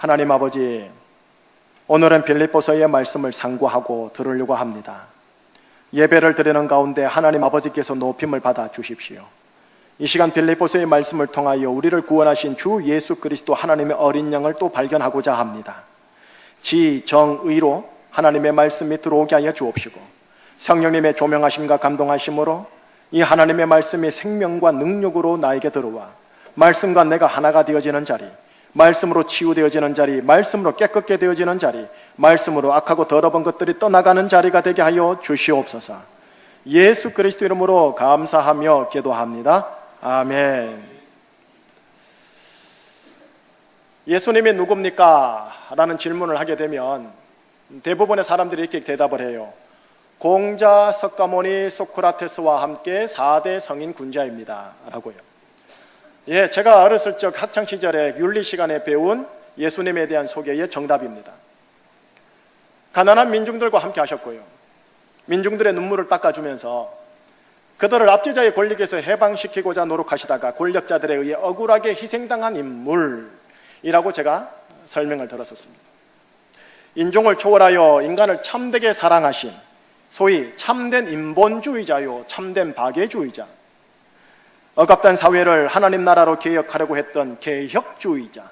하나님 아버지, 오늘은 빌립보서의 말씀을 상고하고 들으려고 합니다. 예배를 드리는 가운데 하나님 아버지께서 높임을 받아 주십시오. 이 시간 빌립보서의 말씀을 통하여 우리를 구원하신 주 예수 그리스도 하나님의 어린 양을 또 발견하고자 합니다. 지정의로 하나님의 말씀이 들어오게 하여 주옵시고, 성령님의 조명하심과 감동하심으로 이 하나님의 말씀이 생명과 능력으로 나에게 들어와 말씀과 내가 하나가 되어지는 자리, 말씀으로 치유되어지는 자리, 말씀으로 깨끗게 되어지는 자리, 말씀으로 악하고 더러운 것들이 떠나가는 자리가 되게 하여 주시옵소서. 예수 그리스도 이름으로 감사하며 기도합니다. 아멘. 예수님이 누굽니까? 라는 질문을 하게 되면 대부분의 사람들이 이렇게 대답을 해요. 공자, 석가모니, 소크라테스와 함께 4대 성인 군자입니다 라고요. 예, 제가 어렸을 적 학창시절에 윤리 시간에 배운 예수님에 대한 소개의 정답입니다. 가난한 민중들과 함께 하셨고요, 민중들의 눈물을 닦아주면서 그들을 압제자의 권력에서 해방시키고자 노력하시다가 권력자들에 의해 억울하게 희생당한 인물이라고 제가 설명을 들었었습니다. 인종을 초월하여 인간을 참되게 사랑하신 소위 참된 인본주의자요, 참된 박애주의자, 억압된 사회를 하나님 나라로 개혁하려고 했던 개혁주의자,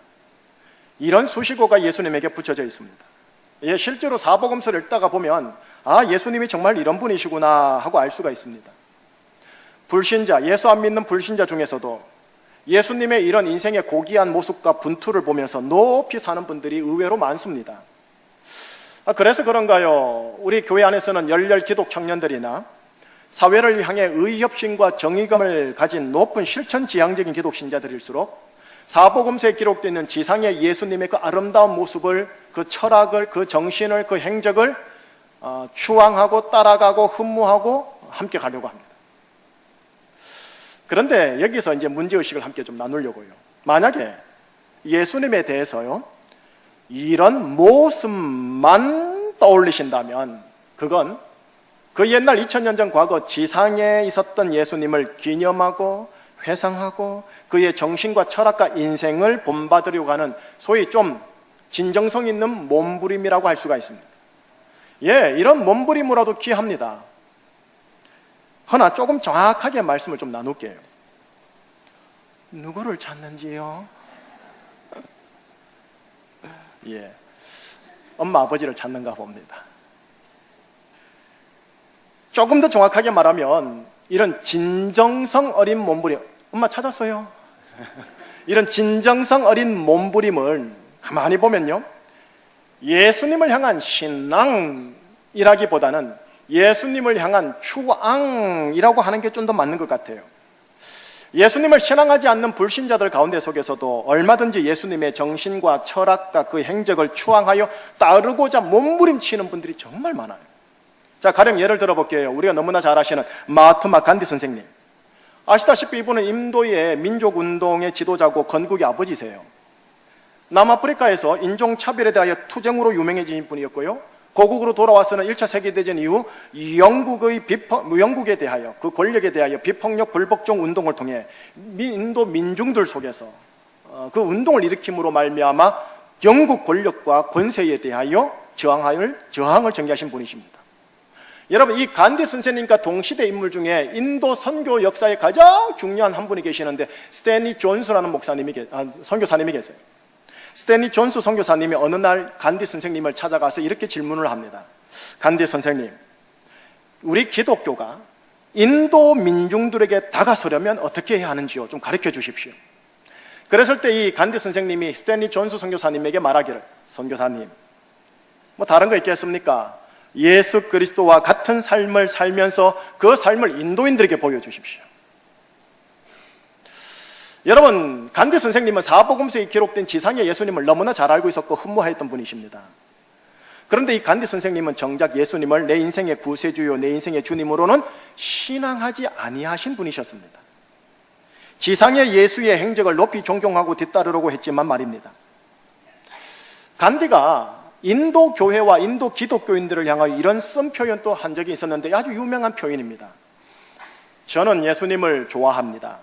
이런 수식어가 예수님에게 붙여져 있습니다. 예, 실제로 사복음서를 읽다가 보면 예수님이 정말 이런 분이시구나 하고 알 수가 있습니다. 불신자, 예수 안 믿는 불신자 중에서도 예수님의 이런 인생의 고귀한 모습과 분투를 보면서 높이 사는 분들이 의외로 많습니다. 그래서 그런가요? 우리 교회 안에서는 열렬 기독 청년들이나 사회를 향해 의협심과 정의감을 가진 높은 실천지향적인 기독 신자들일수록 사복음서에 기록되어 있는 지상의 예수님의 그 아름다운 모습을, 그 철학을, 그 정신을, 그 행적을 추앙하고 따라가고 흠모하고 함께 가려고 합니다. 그런데 여기서 이제 문제의식을 함께 좀 나누려고요. 만약에 예수님에 대해서요, 이런 모습만 떠올리신다면 그건 그 옛날 2000년 전 과거 지상에 있었던 예수님을 기념하고 회상하고 그의 정신과 철학과 인생을 본받으려고 하는 소위 좀 진정성 있는 몸부림이라고 할 수가 있습니다. 예, 이런 몸부림으로도 귀합니다. 그러나 조금 정확하게 말씀을 좀 나눌게요. 누구를 찾는지요? 예, 엄마 아버지를 찾는가 봅니다. 조금 더 정확하게 말하면 이런 진정성 어린 몸부림, 엄마 찾았어요? 이런 진정성 어린 몸부림을 가만히 보면요, 예수님을 향한 신앙이라기보다는 예수님을 향한 추앙이라고 하는 게 좀 더 맞는 것 같아요. 예수님을 신앙하지 않는 불신자들 가운데 속에서도 얼마든지 예수님의 정신과 철학과 그 행적을 추앙하여 따르고자 몸부림치는 분들이 정말 많아요. 자, 가령 예를 들어볼게요. 우리가 너무나 잘 아시는 마하트마 간디 선생님. 아시다시피 이분은 인도의 민족운동의 지도자고 건국의 아버지세요. 남아프리카에서 인종차별에 대하여 투쟁으로 유명해진 분이었고요, 고국으로 돌아와서는 1차 세계대전 이후 영국에 대하여, 그 권력에 대하여 비폭력 불복종 운동을 통해 인도 민중들 속에서 그 운동을 일으킴으로 말미암아 영국 권력과 권세에 대하여 저항을 전개하신 분이십니다. 여러분, 이 간디 선생님과 동시대 인물 중에 인도 선교 역사에 가장 중요한 한 분이 계시는데 스탠리 존스라는 선교사님이 계세요. 스탠리 존스 선교사님이 어느 날 간디 선생님을 찾아가서 이렇게 질문을 합니다. 간디 선생님, 우리 기독교가 인도 민중들에게 다가서려면 어떻게 해야 하는지요? 좀 가르쳐 주십시오. 그랬을 때 이 간디 선생님이 스탠리 존스 선교사님에게 말하기를, 선교사님, 뭐 다른 거 있겠습니까? 예수 그리스도와 같은 삶을 살면서 그 삶을 인도인들에게 보여주십시오. 여러분, 간디 선생님은 사복음서에 기록된 지상의 예수님을 너무나 잘 알고 있었고 흠모했던 분이십니다. 그런데 이 간디 선생님은 정작 예수님을 내 인생의 구세주요, 내 인생의 주님으로는 신앙하지 아니하신 분이셨습니다. 지상의 예수의 행적을 높이 존경하고 뒤따르려고 했지만 말입니다, 간디가 인도 교회와 인도 기독교인들을 향하여 이런 쓴 표현도 한 적이 있었는데 아주 유명한 표현입니다. 저는 예수님을 좋아합니다.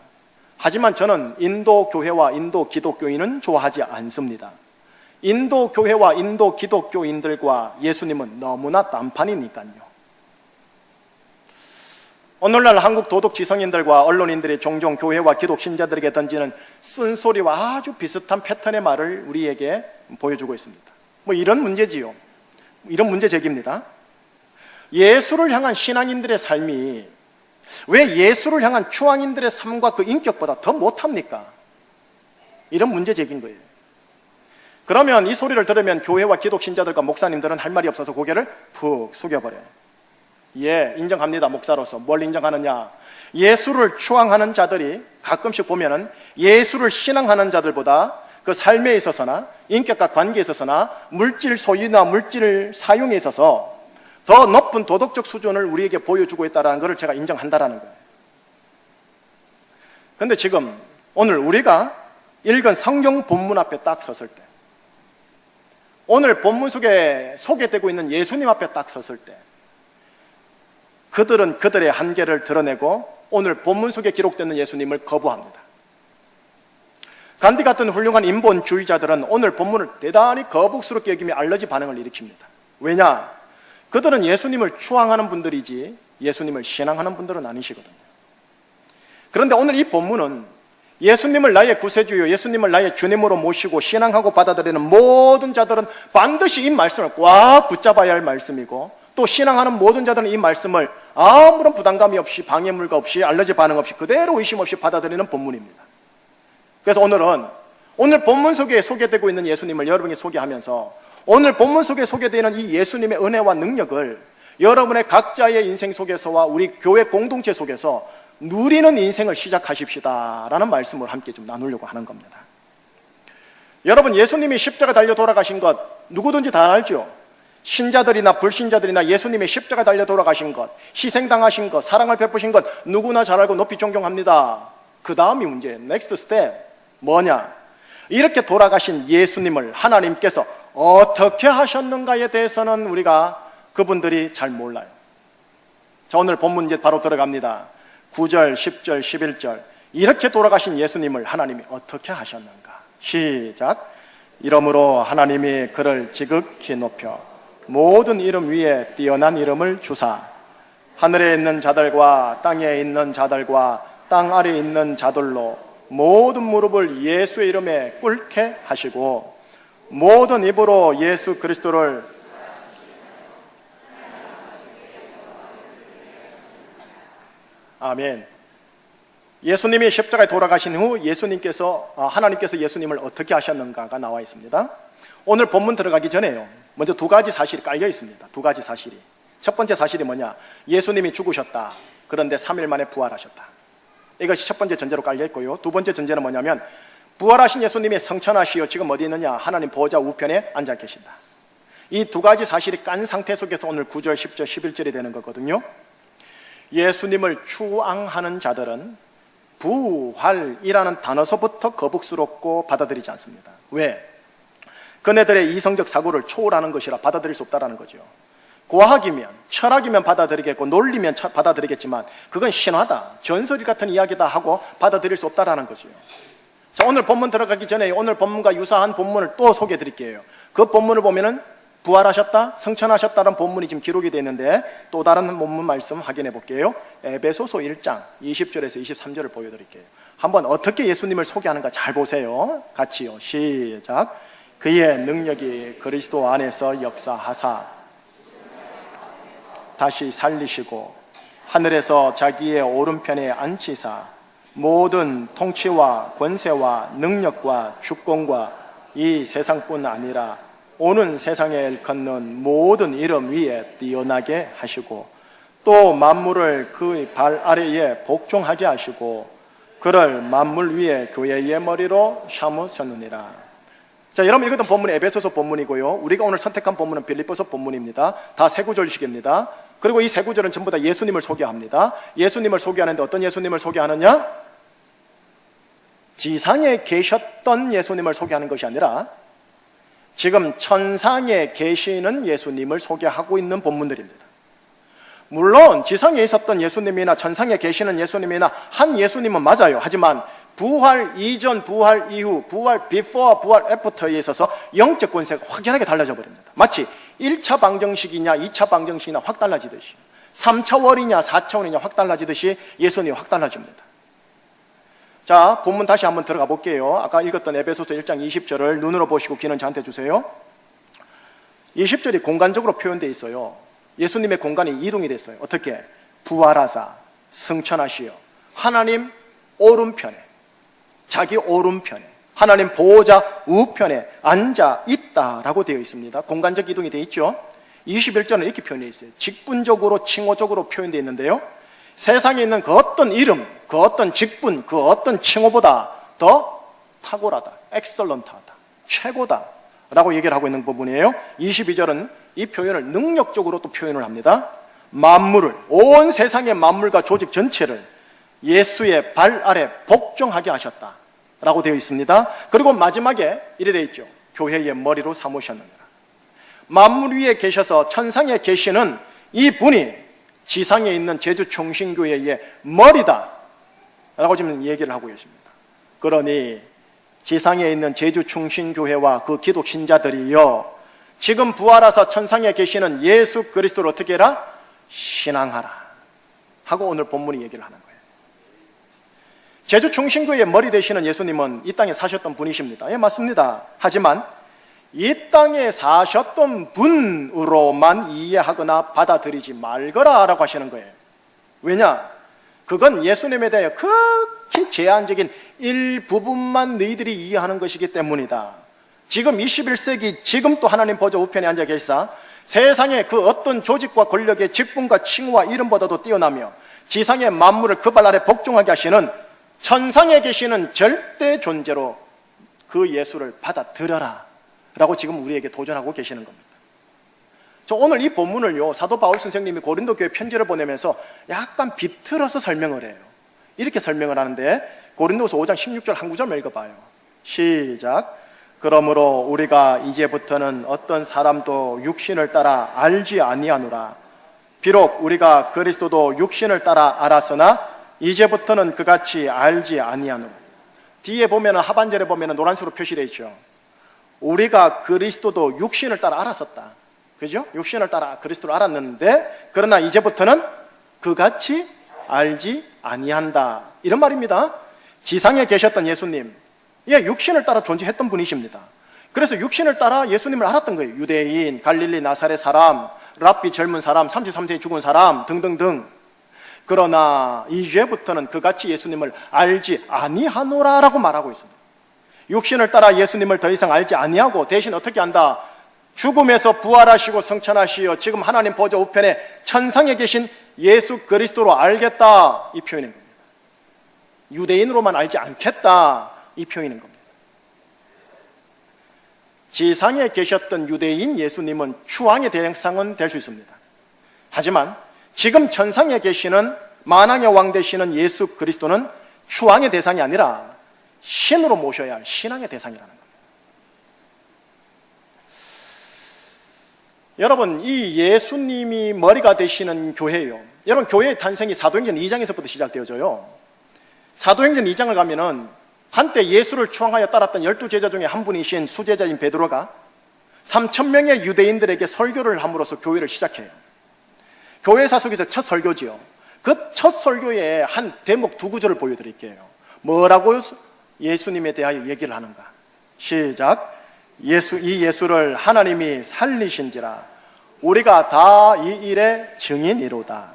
하지만 저는 인도 교회와 인도 기독교인은 좋아하지 않습니다. 인도 교회와 인도 기독교인들과 예수님은 너무나 딴판이니까요. 오늘날 한국 도덕 지성인들과 언론인들이 종종 교회와 기독 신자들에게 던지는 쓴소리와 아주 비슷한 패턴의 말을 우리에게 보여주고 있습니다. 뭐 이런 문제지요. 이런 문제 제기입니다. 예수를 향한 신앙인들의 삶이 왜 예수를 향한 추앙인들의 삶과 그 인격보다 더 못합니까? 이런 문제 제기인 거예요. 그러면 이 소리를 들으면 교회와 기독 신자들과 목사님들은 할 말이 없어서 고개를 푹 숙여버려요. 예, 인정합니다. 목사로서. 뭘 인정하느냐? 예수를 추앙하는 자들이 가끔씩 보면은 예수를 신앙하는 자들보다 그 삶에 있어서나 인격과 관계에 있어서나 물질 소유나 물질 사용에 있어서 더 높은 도덕적 수준을 우리에게 보여주고 있다는 것을 제가 인정한다라는 거예요. 그런데 지금 오늘 우리가 읽은 성경 본문 앞에 딱 섰을 때, 오늘 본문 속에 소개되고 있는 예수님 앞에 딱 섰을 때, 그들은 그들의 한계를 드러내고 오늘 본문 속에 기록되는 예수님을 거부합니다. 간디 같은 훌륭한 인본주의자들은 오늘 본문을 대단히 거북스럽게 여기며 알러지 반응을 일으킵니다. 왜냐? 그들은 예수님을 추앙하는 분들이지 예수님을 신앙하는 분들은 아니시거든요. 그런데 오늘 이 본문은 예수님을 나의 구세주요, 예수님을 나의 주님으로 모시고 신앙하고 받아들이는 모든 자들은 반드시 이 말씀을 꽉 붙잡아야 할 말씀이고, 또 신앙하는 모든 자들은 이 말씀을 아무런 부담감이 없이, 방해물과 없이, 알러지 반응 없이 그대로 의심 없이 받아들이는 본문입니다. 그래서 오늘 본문 속에 소개되고 있는 예수님을 여러분이 소개하면서 오늘 본문 속에 소개되는 이 예수님의 은혜와 능력을 여러분의 각자의 인생 속에서와 우리 교회 공동체 속에서 누리는 인생을 시작하십시다라는 말씀을 함께 좀 나누려고 하는 겁니다. 여러분, 예수님이 십자가 달려 돌아가신 것 누구든지 다 알죠? 신자들이나 불신자들이나 예수님의 십자가 달려 돌아가신 것, 희생당하신 것, 사랑을 베푸신 것 누구나 잘 알고 높이 존경합니다. 그 다음이 문제예요. 넥스트 스텝 뭐냐? 이렇게 돌아가신 예수님을 하나님께서 어떻게 하셨는가에 대해서는 우리가 그분들이 잘 몰라요. 자, 오늘 본문 이제 바로 들어갑니다. 9절, 10절, 11절. 이렇게 돌아가신 예수님을 하나님이 어떻게 하셨는가? 시작. 이러므로 하나님이 그를 지극히 높여 모든 이름 위에 뛰어난 이름을 주사 하늘에 있는 자들과 땅에 있는 자들과 땅 아래에 있는 자들로 모든 무릎을 예수의 이름에 꿇게 하시고 모든 입으로 예수 그리스도를 아멘. 예수님이 십자가에 돌아가신 후 하나님께서 예수님을 어떻게 하셨는가가 나와 있습니다. 오늘 본문 들어가기 전에요, 먼저 두 가지 사실이 깔려 있습니다. 두 가지 사실이. 첫 번째 사실이 뭐냐? 예수님이 죽으셨다. 그런데 3일 만에 부활하셨다. 이것이 첫 번째 전제로 깔려 있고요. 두 번째 전제는 뭐냐면 부활하신 예수님이 성천하시어 지금 어디 있느냐? 하나님 보좌 우편에 앉아 계신다. 이 두 가지 사실이 깐 상태 속에서 오늘 9절, 10절, 11절이 되는 거거든요. 예수님을 추앙하는 자들은 부활이라는 단어서부터 거북스럽고 받아들이지 않습니다. 왜? 그네들의 이성적 사고를 초월하는 것이라 받아들일 수 없다는 거죠. 과학이면, 철학이면 받아들이겠고 논리면 받아들이겠지만 그건 신화다, 전설 같은 이야기다 하고 받아들일 수 없다는 거죠. 자, 오늘 본문 들어가기 전에 오늘 본문과 유사한 본문을 또 소개해 드릴게요. 그 본문을 보면은 부활하셨다, 성천하셨다는 본문이 지금 기록이 되어 있는데 또 다른 본문 말씀 확인해 볼게요. 에베소서 1장 20절에서 23절을 보여드릴게요. 한번 어떻게 예수님을 소개하는가 잘 보세요. 같이요. 시작. 그의 능력이 그리스도 안에서 역사하사 다시 살리시고 하늘에서 자기의 오른편에 앉히사 모든 통치와 권세와 능력과 주권과 이 세상뿐 아니라 오는 세상에 일컫는 모든 이름 위에 뛰어나게 하시고 또 만물을 그의 발 아래에 복종하게 하시고 그를 만물 위에 교회의 머리로 삼으셨느니라. 자, 여러분 읽었던 본문은 에베소서 본문이고요. 우리가 오늘 선택한 본문은 빌립보서 본문입니다. 다 세 구절씩입니다. 그리고 이 세 구절은 전부 다 예수님을 소개합니다. 예수님을 소개하는데 어떤 예수님을 소개하느냐? 지상에 계셨던 예수님을 소개하는 것이 아니라 지금 천상에 계시는 예수님을 소개하고 있는 본문들입니다. 물론 지상에 있었던 예수님이나 천상에 계시는 예수님이나 한 예수님은 맞아요. 하지만 부활 이전, 부활 이후, 부활 before, 부활 after에 있어서 영적 권세가 확연하게 달라져 버립니다. 마치 1차 방정식이냐 2차 방정식이냐 확 달라지듯이, 3차원이냐 4차원이냐 확 달라지듯이 예수님이 확 달라집니다. 자, 본문 다시 한번 들어가 볼게요. 아까 읽었던 에베소서 1장 20절을 눈으로 보시고 귀는 저한테 주세요. 20절이 공간적으로 표현되어 있어요. 예수님의 공간이 이동이 됐어요. 어떻게? 부활하사 승천하시어 하나님 오른편에, 자기 오른편에, 하나님 보호자 우편에 앉아 있다라고 되어 있습니다. 공간적 이동이 되어 있죠. 21절은 이렇게 표현되어 있어요. 직분적으로 칭호적으로 표현되어 있는데요, 세상에 있는 그 어떤 이름, 그 어떤 직분, 그 어떤 칭호보다 더 탁월하다, 엑설런트하다, 최고다 라고 얘기를 하고 있는 부분이에요. 22절은 이 표현을 능력적으로 또 표현을 합니다. 만물을, 온 세상의 만물과 조직 전체를 예수의 발 아래 복종하게 하셨다 라고 되어 있습니다. 그리고 마지막에 이래 되어 있죠. 교회의 머리로 삼으셨느니라. 만물 위에 계셔서 천상에 계시는 이 분이 지상에 있는 제주총신교회의 머리다 라고 지금 얘기를 하고 계십니다. 그러니 지상에 있는 제주총신교회와 그 기독 신자들이요, 지금 부활하사 천상에 계시는 예수 그리스도를 어떻게 해라? 신앙하라 하고 오늘 본문이 얘기를 하는 거예요. 제주총신교회의 머리 되시는 예수님은 이 땅에 사셨던 분이십니다. 예, 맞습니다. 하지만 이 땅에 사셨던 분으로만 이해하거나 받아들이지 말거라 라고 하시는 거예요. 왜냐? 그건 예수님에 대해 극히 제한적인 일부분만 너희들이 이해하는 것이기 때문이다. 지금 21세기 지금 또 하나님 보좌 우편에 앉아 계시사 세상의 그 어떤 조직과 권력의 직분과 칭호와 이름보다도 뛰어나며 지상의 만물을 그 발 아래 복종하게 하시는 천상에 계시는 절대 존재로 그 예수를 받아들여라 라고 지금 우리에게 도전하고 계시는 겁니다. 저 오늘 이 본문을요, 사도 바울 선생님이 고린도 교회 편지를 보내면서 약간 비틀어서 설명을 해요. 이렇게 설명을 하는데, 고린도서 5장 16절 한 구절만 읽어봐요. 시작. 그러므로 우리가 이제부터는 어떤 사람도 육신을 따라 알지 아니하노라. 비록 우리가 그리스도도 육신을 따라 알았으나 이제부터는 그같이 알지 아니하노라. 뒤에 보면은, 하반절에 보면은 노란색으로 표시되어 있죠. 우리가 그리스도도 육신을 따라 알았었다. 그죠? 육신을 따라 그리스도를 알았는데, 그러나 이제부터는 그같이 알지 아니한다. 이런 말입니다. 지상에 계셨던 예수님, 예, 육신을 따라 존재했던 분이십니다. 그래서 육신을 따라 예수님을 알았던 거예요. 유대인, 갈릴리 나사렛 사람, 랍비 젊은 사람, 33세에 죽은 사람 등등등. 그러나 이제부터는 그같이 예수님을 알지 아니하노라 라고 말하고 있습니다. 육신을 따라 예수님을 더 이상 알지 아니하고 대신 어떻게 한다? 죽음에서 부활하시고 승천하시어 지금 하나님 보좌 우편에 천상에 계신 예수 그리스도로 알겠다, 이 표현인 겁니다. 유대인으로만 알지 않겠다, 이 표현인 겁니다. 지상에 계셨던 유대인 예수님은 추앙의 대상은 될 수 있습니다. 하지만 지금 천상에 계시는 만왕의 왕 되시는 예수 그리스도는 추앙의 대상이 아니라 신으로 모셔야 할 신앙의 대상이라는 겁니다. 여러분, 이 예수님이 머리가 되시는 교회예요. 여러분, 교회의 탄생이 사도행전 2장에서부터 시작되어져요. 사도행전 2장을 가면은 한때 예수를 추앙하여 따랐던 12제자 중에 한 분이신 수제자인 베드로가 3,000명의 유대인들에게 설교를 함으로써 교회를 시작해요. 교회사 속에서 첫 설교지요. 그 첫 설교에 한 대목 두 구절을 보여드릴게요. 뭐라고 예수님에 대하여 얘기를 하는가? 시작. 이 예수를 하나님이 살리신지라 우리가 다 이 일의 증인이로다.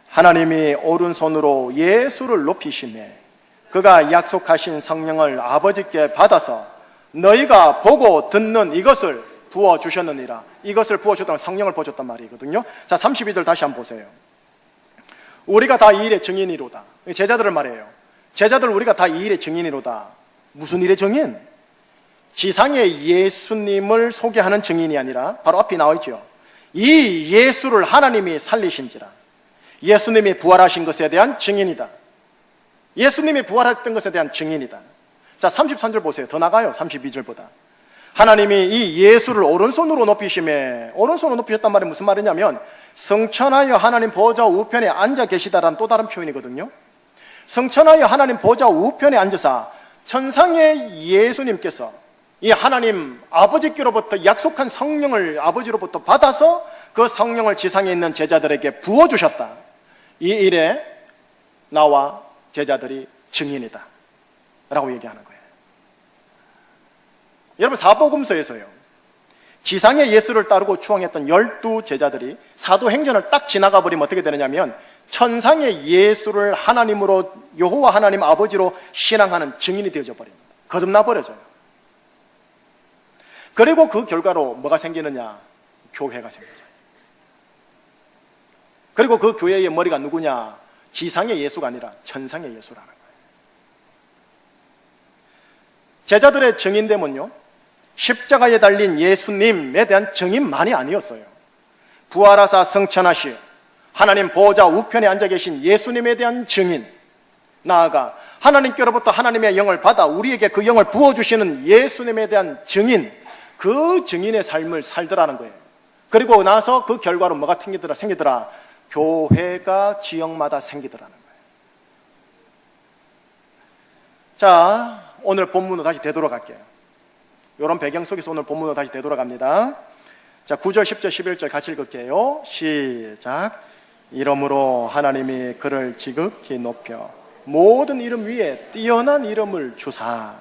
하나님이 오른손으로 예수를 높이시매 그가 약속하신 성령을 아버지께 받아서 너희가 보고 듣는 이것을 부어주셨느니라. 이것을 부어줬다면 성령을 부어줬단 말이거든요. 자, 32절 다시 한번 보세요. 우리가 다 이 일의 증인이로다. 제자들을 말해요. 제자들, 우리가 다 이 일의 증인이로다. 무슨 일의 증인? 지상의 예수님을 소개하는 증인이 아니라 바로 앞에 나와 있죠. 이 예수를 하나님이 살리신지라. 예수님이 부활하신 것에 대한 증인이다. 예수님이 부활했던 것에 대한 증인이다. 자, 33절 보세요. 더 나가요. 32절보다. 하나님이 이 예수를 오른손으로 높이심에, 오른손으로 높이셨단 말이 무슨 말이냐면 승천하여 하나님 보좌 우편에 앉아 계시다라는 또 다른 표현이거든요. 성천하여 하나님 보좌 우편에 앉으사 천상의 예수님께서 이 하나님 아버지께로부터 약속한 성령을 아버지로부터 받아서 그 성령을 지상에 있는 제자들에게 부어주셨다. 이 일에 나와 제자들이 증인이다 라고 얘기하는 거예요. 여러분, 사복음서에서요, 지상의 예수를 따르고 추앙했던 12 제자들이 사도행전을 딱 지나가 버리면 어떻게 되느냐면 천상의 예수를 하나님으로, 여호와 하나님 아버지로 신앙하는 증인이 되어져 버립니다. 거듭나 버려져요. 그리고 그 결과로 뭐가 생기느냐? 교회가 생기죠. 그리고 그 교회의 머리가 누구냐? 지상의 예수가 아니라 천상의 예수라는 거예요. 제자들의 증인됨은요, 십자가에 달린 예수님에 대한 증인만이 아니었어요. 부활하사 승천하시 하나님 보좌 우편에 앉아 계신 예수님에 대한 증인, 나아가 하나님께로부터 하나님의 영을 받아 우리에게 그 영을 부어주시는 예수님에 대한 증인, 그 증인의 삶을 살더라는 거예요. 그리고 나서 그 결과로 뭐가 생기더라? 교회가 지역마다 생기더라는 거예요. 자, 오늘 본문으로 다시 되돌아갈게요. 이런 배경 속에서 오늘 본문으로 다시 되돌아갑니다. 자, 9절, 10절, 11절 같이 읽을게요. 시작. 이러므로 하나님이 그를 지극히 높여 모든 이름 위에 뛰어난 이름을 주사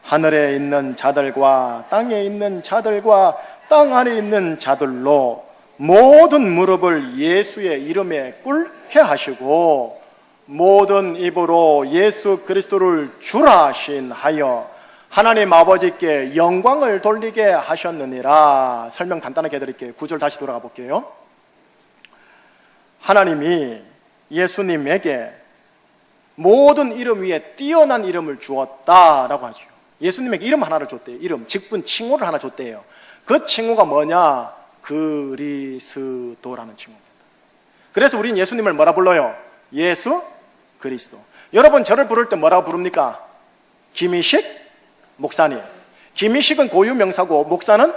하늘에 있는 자들과 땅에 있는 자들과 땅 안에 있는 자들로 모든 무릎을 예수의 이름에 꿇게 하시고 모든 입으로 예수 그리스도를 주라 하여 하나님 아버지께 영광을 돌리게 하셨느니라. 설명 간단하게 해드릴게요. 9절 다시 돌아가 볼게요. 하나님이 예수님에게 모든 이름 위에 뛰어난 이름을 주었다라고 하죠. 예수님에게 이름 하나를 줬대요. 이름, 직분, 칭호를 하나 줬대요. 그 칭호가 뭐냐? 그리스도라는 칭호입니다. 그래서 우리는 예수님을 뭐라 불러요? 예수 그리스도. 여러분, 저를 부를 때 뭐라고 부릅니까? 김희식 목사님. 김희식은 고유명사고 목사는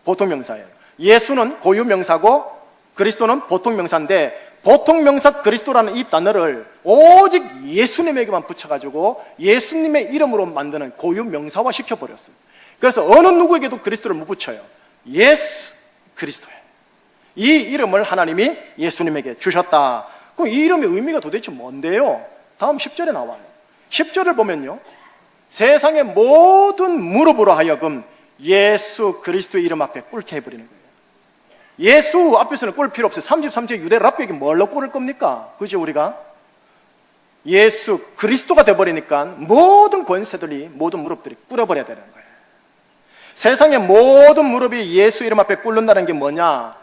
보통명사예요. 예수는 고유명사고 그리스도는 보통명사인데, 보통명사 그리스도라는 이 단어를 오직 예수님에게만 붙여가지고 예수님의 이름으로 만드는 고유명사화 시켜버렸어요. 그래서 어느 누구에게도 그리스도를 못 붙여요. 예수 그리스도예요. 이 이름을 하나님이 예수님에게 주셨다. 그럼 이 이름의 의미가 도대체 뭔데요? 다음 10절에 나와요. 10절을 보면요, 세상의 모든 무릎으로 하여금 예수 그리스도의 이름 앞에 꿇게 해버리는 거예요. 예수 앞에서는 꿇을 필요 없어요. 33제 유대 랍비에게 뭘로 꿇을 겁니까? 그죠, 우리가? 예수 그리스도가 돼버리니까 모든 권세들이, 모든 무릎들이 꿇어버려야 되는 거예요. 세상의 모든 무릎이 예수 이름 앞에 꿇는다는 게 뭐냐?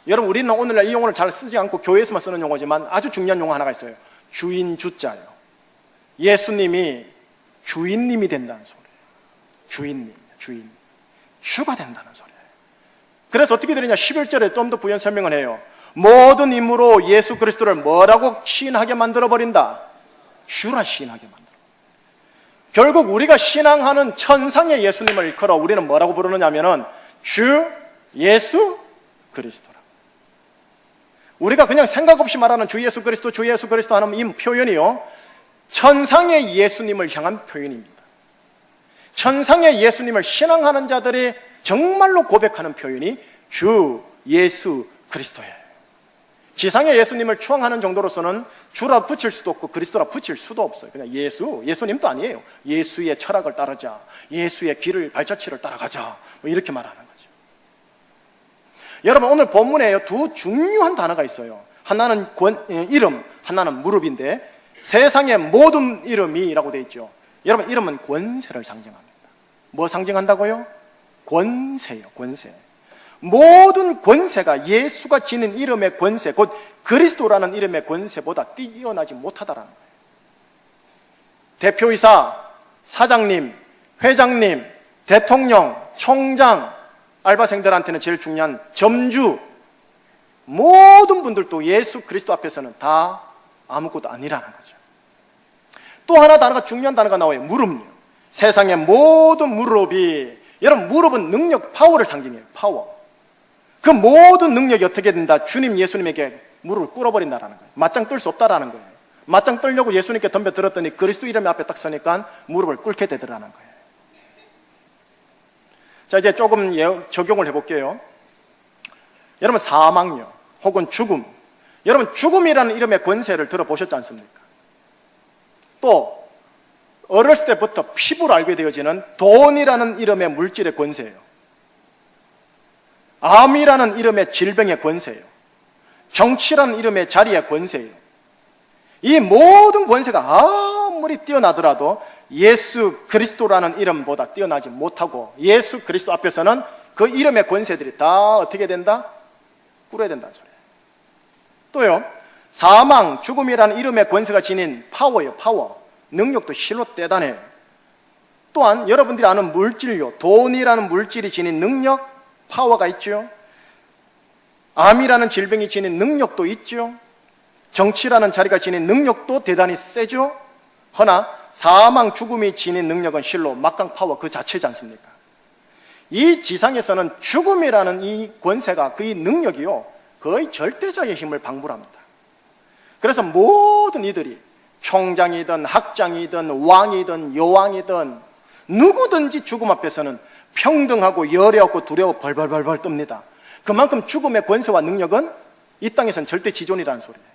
여러분, 우리는 오늘날 이 용어를 잘 쓰지 않고 교회에서만 쓰는 용어지만 아주 중요한 용어 하나가 있어요. 주인 주자예요. 예수님이 주인님이 된다는 소리예요. 주인님, 주인. 주가 된다는 소리예요. 그래서 어떻게 되느냐? 11절에 좀 더 부연 설명을 해요. 모든 힘으로 예수 그리스도를 뭐라고 시인하게 만들어버린다? 주라 시인하게 만들어. 결국 우리가 신앙하는 천상의 예수님을 일컬어 우리는 뭐라고 부르느냐면은 주 예수 그리스도라. 우리가 그냥 생각 없이 말하는 주 예수 그리스도 하는 이 표현이요, 천상의 예수님을 향한 표현입니다. 천상의 예수님을 신앙하는 자들이 정말로 고백하는 표현이 주 예수 그리스도예요. 지상의 예수님을 추앙하는 정도로서는 주라 붙일 수도 없고 그리스도라 붙일 수도 없어요. 그냥 예수님도 아니에요. 예수의 철학을 따르자, 예수의 길을, 발자취를 따라가자, 뭐 이렇게 말하는 거죠. 여러분, 오늘 본문에 두 중요한 단어가 있어요. 하나는 이름, 하나는 무릎인데, 세상의 모든 이름이라고 되어 있죠. 여러분, 이름은 권세를 상징합니다. 뭐 상징한다고요? 권세요, 권세. 모든 권세가 예수가 지닌 이름의 권세, 곧 그리스도라는 이름의 권세보다 뛰어나지 못하다라는 거예요. 대표이사, 사장님, 회장님, 대통령, 총장, 알바생들한테는 제일 중요한 점주, 모든 분들도 예수 그리스도 앞에서는 다 아무것도 아니라는 거죠. 또 하나 중요한 단어가 나와요. 무릎요. 세상의 모든 무릎이, 여러분, 무릎은 능력, 파워를 상징해요. 파워. 그 모든 능력이 어떻게 된다? 주님 예수님에게 무릎을 꿇어버린다라는 거예요. 맞짱 뜰 수 없다라는 거예요. 맞짱 뜨려고 예수님께 덤벼들었더니 그리스도 이름 앞에 딱 서니까 무릎을 꿇게 되더라는 거예요. 자, 이제 조금 적용을 해볼게요. 여러분, 사망요 혹은 죽음, 여러분 죽음이라는 이름의 권세를 들어보셨지 않습니까? 또 어렸을 때부터 피부로 알게 되어지는 돈이라는 이름의 물질의 권세예요. 암이라는 이름의 질병의 권세예요. 정치라는 이름의 자리의 권세예요. 이 모든 권세가 아무리 뛰어나더라도 예수 그리스도라는 이름보다 뛰어나지 못하고, 예수 그리스도 앞에서는 그 이름의 권세들이 다 어떻게 된다? 꿇어야 된다는 소리예요. 또요, 사망, 죽음이라는 이름의 권세가 지닌 파워예요. 파워, 능력도 실로 대단해요. 또한 여러분들이 아는 물질요, 돈이라는 물질이 지닌 능력, 파워가 있죠. 암이라는 질병이 지닌 능력도 있죠. 정치라는 자리가 지닌 능력도 대단히 세죠. 허나 사망, 죽음이 지닌 능력은 실로 막강 파워 그 자체지 않습니까? 이 지상에서는 죽음이라는 이 권세가, 그 능력이요, 거의 절대자의 힘을 방불합니다. 그래서 모든 이들이 총장이든 학장이든 왕이든 여왕이든 누구든지 죽음 앞에서는 평등하고 열애 없고 두려워 벌벌벌벌 뜹니다. 그만큼 죽음의 권세와 능력은 이 땅에서는 절대 지존이라는 소리예요.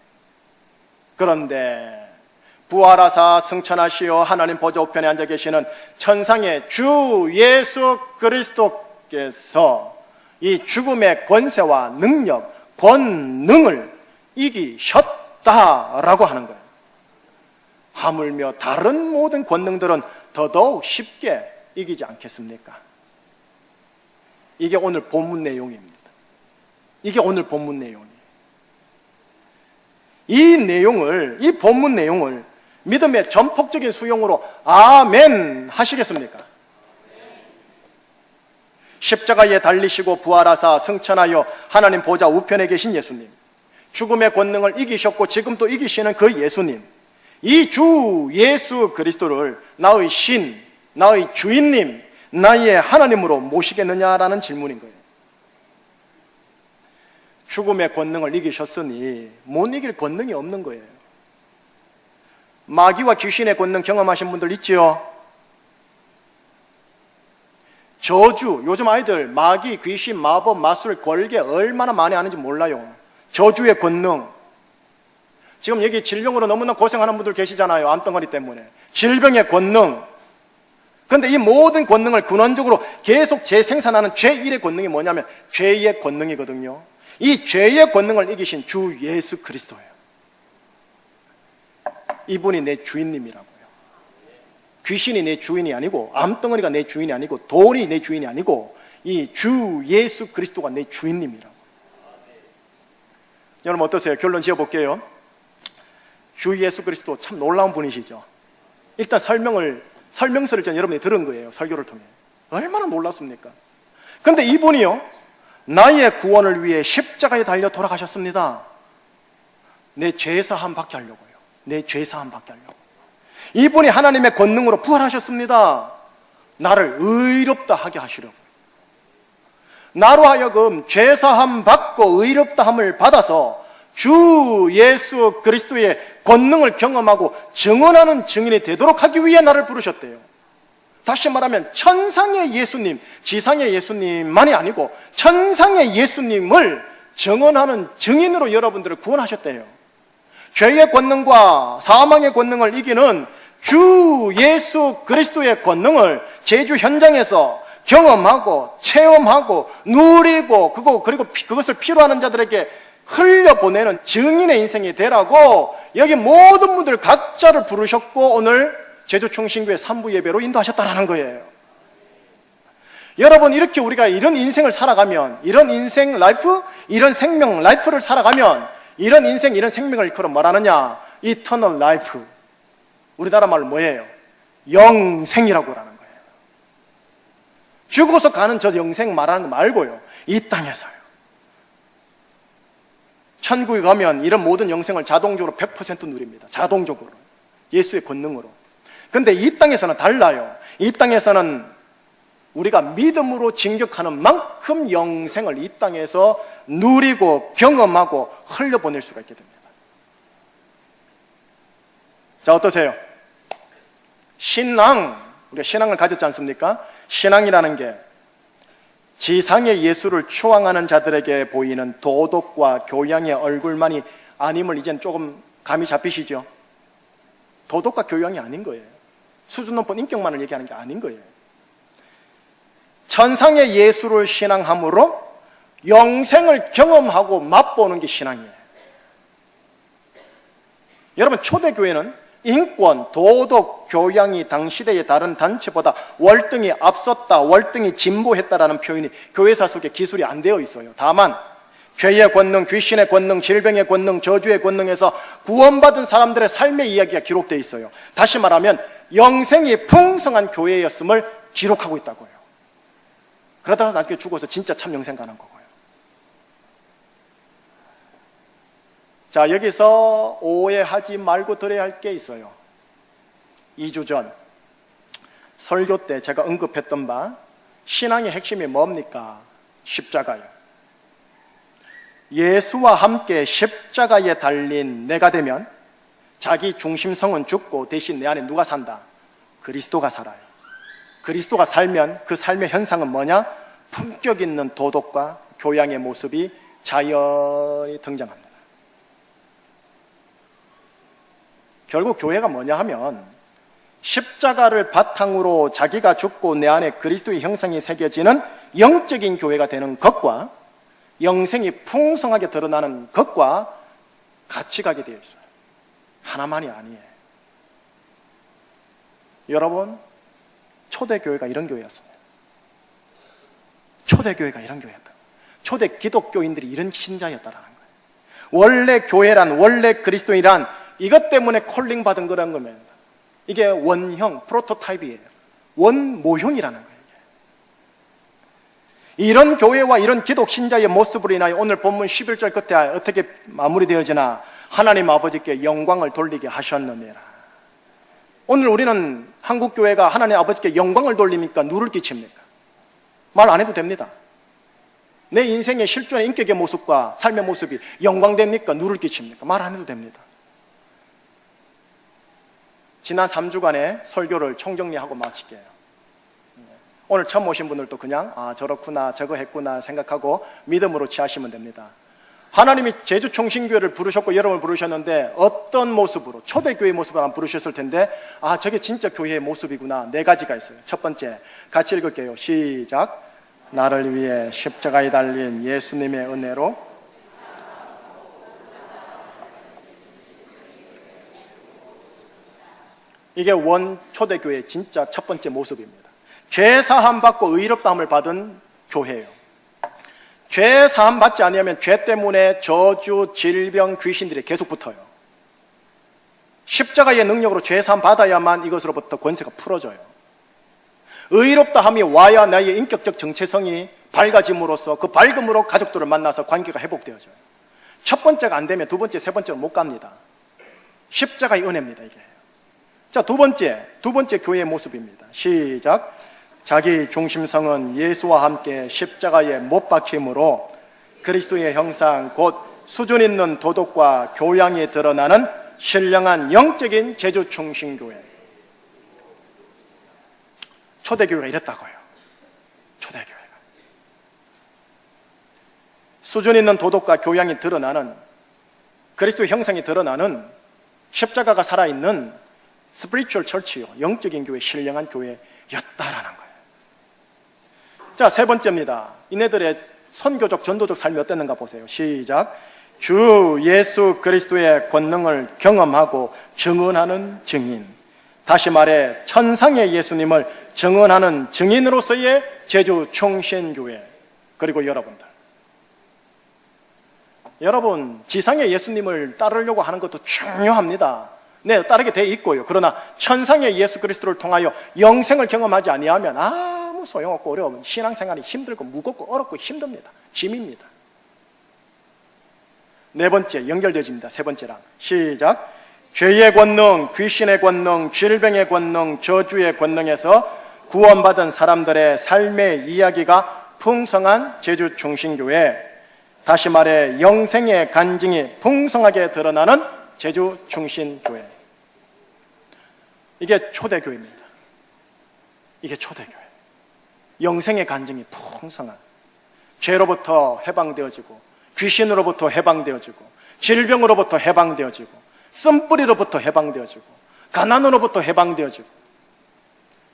그런데 부활하사 승천하시어 하나님 보좌 우편에 앉아 계시는 천상의 주 예수 그리스도께서 이 죽음의 권세와 능력, 권능을 이기셨다라고 하는 거예요. 하물며 다른 모든 권능들은 더더욱 쉽게 이기지 않겠습니까? 이게 오늘 본문 내용입니다. 이게 오늘 본문 내용이에요. 이 본문 내용을 믿음의 전폭적인 수용으로 아멘 하시겠습니까? 십자가에 달리시고 부활하사 승천하여 하나님 보좌 우편에 계신 예수님, 죽음의 권능을 이기셨고 지금 또 이기시는 그 예수님, 이 주 예수 그리스도를 나의 신, 나의 주인님, 나의 하나님으로 모시겠느냐라는 질문인 거예요. 죽음의 권능을 이기셨으니 못 이길 권능이 없는 거예요. 마귀와 귀신의 권능 경험하신 분들 있지요? 저주, 요즘 아이들 마귀, 귀신, 마법, 마술, 걸개 얼마나 많이 아는지 몰라요. 저주의 권능. 지금 여기 질병으로 너무나 고생하는 분들 계시잖아요. 암덩어리 때문에. 질병의 권능. 그런데 이 모든 권능을 근원적으로 계속 재생산하는 제1의 권능이 뭐냐면 죄의 권능이거든요. 이 죄의 권능을 이기신 주 예수 그리스도예요. 이분이 내 주인님이라고요. 귀신이 내 주인이 아니고, 암덩어리가 내 주인이 아니고, 돈이 내 주인이 아니고, 이 주 예수 그리스도가 내 주인님이라고. 여러분 어떠세요? 결론 지어볼게요. 주 예수 그리스도 참 놀라운 분이시죠. 일단 설명서를 전 여러분이 들은 거예요. 설교를 통해. 얼마나 놀랍습니까? 그런데 이분이요, 나의 구원을 위해 십자가에 달려 돌아가셨습니다. 내 죄사함 받게 하려고요. 내 죄사함 받게 하려고. 이분이 하나님의 권능으로 부활하셨습니다. 나를 의롭다 하게 하시려고요. 나로 하여금 죄사함 받고 의롭다함을 받아서 주 예수 그리스도의 권능을 경험하고 증언하는 증인이 되도록 하기 위해 나를 부르셨대요. 다시 말하면 천상의 예수님, 지상의 예수님만이 아니고 천상의 예수님을 증언하는 증인으로 여러분들을 구원하셨대요. 죄의 권능과 사망의 권능을 이기는 주 예수 그리스도의 권능을 제주 현장에서 경험하고 체험하고 누리고 그리고 그것을 필요하는 자들에게 흘려보내는 증인의 인생이 되라고 여기 모든 분들 각자를 부르셨고 오늘 제주충신교회 3부 예배로 인도하셨다라는 거예요. 여러분, 이렇게 우리가 이런 인생을 살아가면, 이런 인생 라이프, 이런 생명 라이프를 살아가면 이런 인생, 이런 생명을 일컬어 뭐라느냐? 이터널 라이프. 우리나라 말로 뭐예요? 영생이라고 하는 거예요. 죽어서 가는 저 영생 말하는 거 말고요, 이 땅에서요. 천국에 가면 이런 모든 영생을 자동적으로 100% 누립니다. 자동적으로. 예수의 권능으로. 근데 이 땅에서는 달라요. 이 땅에서는 우리가 믿음으로 진격하는 만큼 영생을 이 땅에서 누리고 경험하고 흘려보낼 수가 있게 됩니다. 자, 어떠세요? 우리가 신앙을 가졌지 않습니까? 신앙이라는 게 지상의 예수를 추앙하는 자들에게 보이는 도덕과 교양의 얼굴만이 아님을 이젠 조금 감이 잡히시죠? 도덕과 교양이 아닌 거예요. 수준 높은 인격만을 얘기하는 게 아닌 거예요. 천상의 예수를 신앙함으로 영생을 경험하고 맛보는 게 신앙이에요. 여러분, 초대교회는 인권, 도덕, 교양이 당시대의 다른 단체보다 월등히 앞섰다, 월등히 진보했다라는 표현이 교회사 속에 기술이 안 되어 있어요. 다만 죄의 권능, 귀신의 권능, 질병의 권능, 저주의 권능에서 구원받은 사람들의 삶의 이야기가 기록되어 있어요. 다시 말하면 영생이 풍성한 교회였음을 기록하고 있다고요. 그러다가 나중에 죽어서 진짜 참 영생 가는 거고요. 자, 여기서 오해하지 말고 들어야 할 게 있어요. 2주 전 설교 때 제가 언급했던 바, 신앙의 핵심이 뭡니까? 십자가요. 예수와 함께 십자가에 달린 내가 되면 자기 중심성은 죽고 대신 내 안에 누가 산다? 그리스도가 살아요. 그리스도가 살면 그 삶의 현상은 뭐냐? 품격 있는 도덕과 교양의 모습이 자연히 등장합니다. 결국 교회가 뭐냐 하면 십자가를 바탕으로 자기가 죽고 내 안에 그리스도의 형상이 새겨지는 영적인 교회가 되는 것과 영생이 풍성하게 드러나는 것과 같이 가게 되어 있어요. 하나만이 아니에요. 여러분, 초대교회가 이런 교회였습니다. 초대교회가 이런 교회였다. 초대 기독교인들이 이런 신자였다라는 거예요. 원래 교회란, 원래 그리스도인이란 이것 때문에 콜링 받은 거라는 겁니다. 이게 원형, 프로토타입이에요. 원모형이라는 거예요. 이런 교회와 이런 기독 신자의 모습으로 인하여 오늘 본문 11절 끝에 어떻게 마무리되어지나? 하나님 아버지께 영광을 돌리게 하셨느니라. 오늘 우리는 한국교회가 하나님 아버지께 영광을 돌립니까? 누를 끼칩니까? 말 안 해도 됩니다. 내 인생의 실존의 인격의 모습과 삶의 모습이 영광됩니까? 누를 끼칩니까? 말 안 해도 됩니다. 지난 3주간의 설교를 총정리하고 마칠게요. 오늘 처음 오신 분들도 그냥 저렇구나, 저거 했구나 생각하고 믿음으로 취하시면 됩니다. 하나님이 제주총신교회를 부르셨고 여러분을 부르셨는데 어떤 모습으로, 초대교회의 모습으로 안 부르셨을 텐데 저게 진짜 교회의 모습이구나. 4가지가 있어요. 첫 번째, 같이 읽을게요. 시작. 나를 위해 십자가에 달린 예수님의 은혜로 이게 원 초대교회의 진짜 첫 번째 모습입니다. 죄 사함 받고 의롭다함을 받은 교회예요. 죄 사함 받지 않으면 죄 때문에 저주, 질병, 귀신들이 계속 붙어요. 십자가의 능력으로 죄 사함 받아야만 이것으로부터 권세가 풀어져요. 의롭다함이 와야 나의 인격적 정체성이 밝아짐으로써 그 밝음으로 가족들을 만나서 관계가 회복되어져요. 첫 번째가 안 되면 두 번째, 세 번째로 못 갑니다. 십자가의 은혜입니다, 이게. 자, 두 번째 교회의 모습입니다. 시작. 자기 중심성은 예수와 함께 십자가에 못 박힘으로 그리스도의 형상 곧 수준 있는 도덕과 교양이 드러나는 신령한 영적인 제주총신교회. 초대교회가 이랬다고요. 초대교회가 수준 있는 도덕과 교양이 드러나는, 그리스도의 형상이 드러나는, 십자가가 살아있는 스피리추얼 철치요, 영적인 교회, 신령한 교회였다라는 거예요. 자, 세 번째입니다. 이네들의 선교적, 전도적 삶이 어땠는가 보세요. 시작. 주 예수 그리스도의 권능을 경험하고 증언하는 증인. 다시 말해 천상의 예수님을 증언하는 증인으로서의 제주 총신교회. 그리고 여러분, 지상의 예수님을 따르려고 하는 것도 중요합니다. 네, 따르게 돼 있고요. 그러나 천상의 예수 그리스도를 통하여 영생을 경험하지 아니하면 아무 소용없고 어려운 신앙생활이 힘들고 무겁고 어렵고 힘듭니다. 짐입니다. 네 번째, 연결되어집니다. 세 번째랑. 시작. 죄의 권능, 귀신의 권능, 질병의 권능, 저주의 권능에서 구원받은 사람들의 삶의 이야기가 풍성한 제주 중심교회. 다시 말해 영생의 간증이 풍성하게 드러나는 제주 중심교회. 이게 초대교회입니다. 이게 초대교회. 영생의 간증이 풍성한, 죄로부터 해방되어지고, 귀신으로부터 해방되어지고, 질병으로부터 해방되어지고, 쓴뿌리로부터 해방되어지고, 가난으로부터 해방되어지고,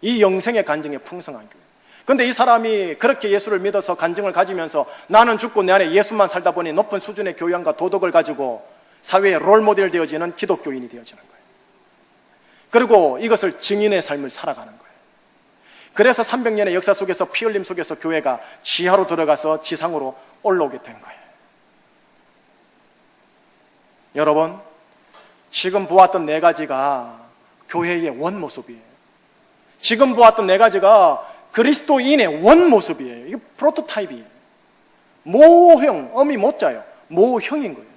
이 영생의 간증이 풍성한 교회. 근데 이 사람이 그렇게 예수를 믿어서 간증을 가지면서 나는 죽고 내 안에 예수만 살다 보니 높은 수준의 교養과 도덕을 가지고 사회의 롤모델 되어지는 기독교인이 되어지는 거예요. 그리고 이것을 증인의 삶을 살아가는 거예요. 그래서 300년의 역사 속에서 피 흘림 속에서 교회가 지하로 들어가서 지상으로 올라오게 된 거예요. 여러분, 지금 보았던 네 가지가 교회의 원 모습이에요. 지금 보았던 네 가지가 그리스도인의 원 모습이에요. 이게 프로토타입이에요. 모형, 어미 못자요. 모형인 거예요.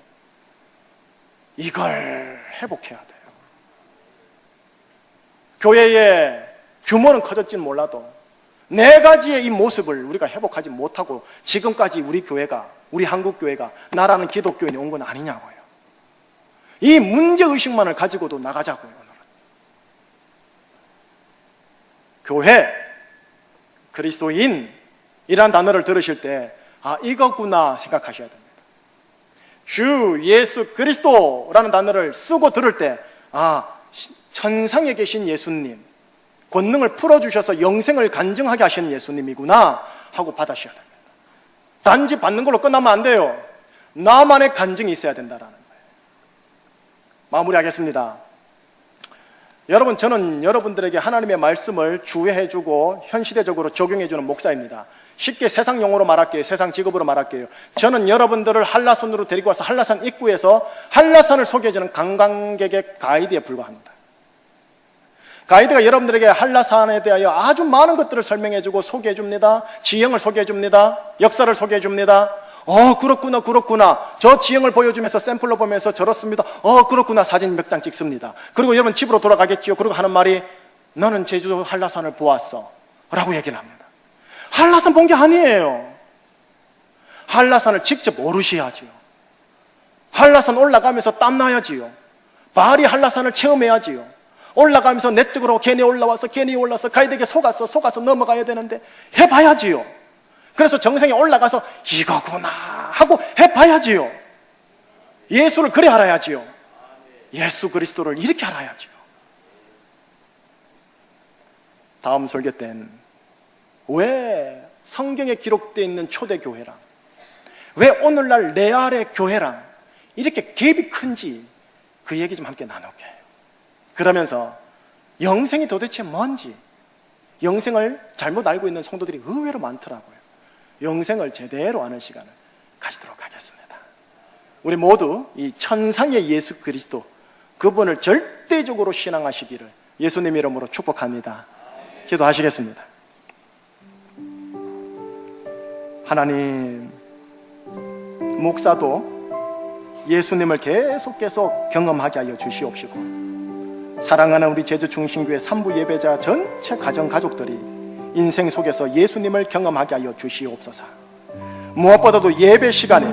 이걸 회복해야 돼요. 교회의 규모는 커졌지는 몰라도 네 가지의 이 모습을 우리가 회복하지 못하고 지금까지 우리 교회가, 우리 한국교회가 나라는 기독교인이 온 건 아니냐고요. 이 문제의식만을 가지고도 나가자고요. 오늘은. 교회, 그리스도인이란 단어를 들으실 때 이거구나 생각하셔야 됩니다. 주 예수 그리스도라는 단어를 쓰고 들을 때 천상에 계신 예수님, 권능을 풀어주셔서 영생을 간증하게 하시는 예수님이구나 하고 받으셔야 됩니다. 단지 받는 걸로 끝나면 안 돼요. 나만의 간증이 있어야 된다라는 거예요. 마무리하겠습니다. 여러분, 저는 여러분들에게 하나님의 말씀을 주의해주고 현시대적으로 적용해주는 목사입니다. 쉽게 세상 용어로 말할게요. 세상 직업으로 말할게요. 저는 여러분들을 한라산으로 데리고 와서 한라산 입구에서 한라산을 소개해주는 관광객의 가이드에 불과합니다. 가이드가 여러분들에게 한라산에 대하여 아주 많은 것들을 설명해주고 소개해줍니다. 지형을 소개해줍니다. 역사를 소개해줍니다. 그렇구나. 저 지형을 보여주면서 샘플로 보면서 저렇습니다. 그렇구나. 사진 몇 장 찍습니다. 그리고 여러분 집으로 돌아가겠지요. 그리고 하는 말이 너는 제주도 한라산을 보았어 라고 얘기를 합니다. 한라산 본 게 아니에요. 한라산을 직접 오르셔야지요. 한라산 올라가면서 땀나야지요. 발이 한라산을 체험해야지요. 올라가면서 내적으로 괜히 올라와서 가이드에게 속아서 넘어가야 되는데 해봐야지요. 그래서 정상에 올라가서 이거구나 하고 해봐야지요. 예수를 그래 알아야지요. 예수 그리스도를 이렇게 알아야지요. 다음 설교 때는 왜 성경에 기록되어 있는 초대교회랑 왜 오늘날 레알의 교회랑 이렇게 갭이 큰지 그 얘기 좀 함께 나눌게요. 그러면서 영생이 도대체 뭔지, 영생을 잘못 알고 있는 성도들이 의외로 많더라고요. 영생을 제대로 아는 시간을 가지도록 하겠습니다. 우리 모두 이 천상의 예수 그리스도, 그분을 절대적으로 신앙하시기를 예수님 이름으로 축복합니다. 기도하시겠습니다. 하나님, 목사도 예수님을 계속 경험하게 하여 주시옵시고, 사랑하는 우리 제주중심교회 3부 예배자 전체 가정가족들이 인생 속에서 예수님을 경험하게 하여 주시옵소서. 무엇보다도 예배 시간에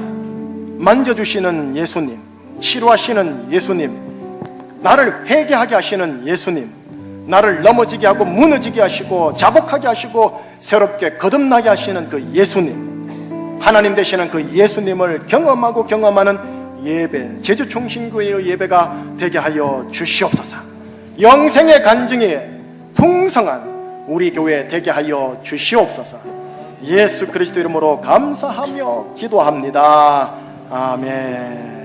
만져주시는 예수님, 치료하시는 예수님, 나를 회개하게 하시는 예수님, 나를 넘어지게 하고 무너지게 하시고 자복하게 하시고 새롭게 거듭나게 하시는 그 예수님, 하나님 되시는 그 예수님을 경험하는 예배, 제주중심교회의 예배가 되게 하여 주시옵소서. 영생의 간증이 풍성한 우리 교회 되게 하여 주시옵소서. 예수 그리스도 이름으로 감사하며 기도합니다. 아멘.